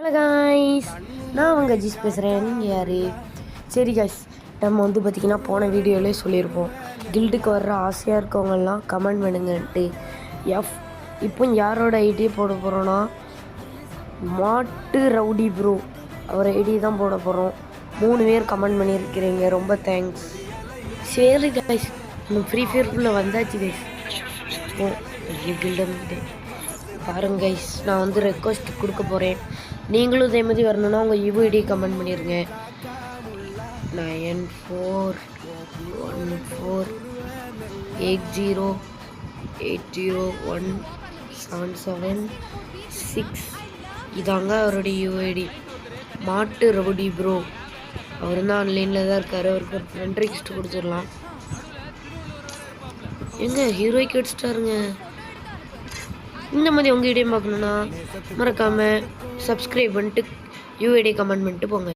Hello guys, நான் உங்கள் ஜீஸ் பேசுகிறேன். நீங்கள் யார்? சரி காய்ஸ், நம்ம பார்த்திங்கன்னா போன வீடியோவிலே சொல்லியிருப்போம் கில்டுக்கு வர்ற ஆசையாக இருக்கவங்கெல்லாம் கமெண்ட் பண்ணுங்கன்ட்டு. இப்போ யாரோட ஐடியை போட போகிறோன்னா மாட்டு ரவுடி ப்ரோ அவர் ஐடி தான் போட போகிறோம். 3 பேர் கமெண்ட் பண்ணியிருக்கிறீங்க, ரொம்ப தேங்க்ஸ். சரி காய்ஸ், நம்ம ஃப்ரீ ஃபயர்க்குள்ளே வந்தாச்சு கைஸ். கில்டு பாருங்க கைஸ், நான் ரெக்வஸ்ட் கொடுக்க போகிறேன். நீங்களும் இதே மாதிரி வரணுன்னா உங்கள் யூஐடி கமெண்ட் பண்ணிடுங்க. 941480801776 இதாங்க அவருடைய யூஐடி. மாட்டு ரவுடி ப்ரோ அவர் தான் ஆன்லைனில் தான் இருக்கார். அவருக்கு ஒரு ஃப்ரெண்ட் ரிக்வெஸ்ட் கொடுத்துடலாம். எங்க ஹீரோய்க்கு அடிச்சிட்டாருங்க. இந்த மாதிரி உங்கள் வீடியோ பார்க்கணுன்னா மறக்காமல் சப்ஸ்கிரைப் பண்ணிட்டு யூஐடி கமெண்ட் பண்ணிட்டு போங்க.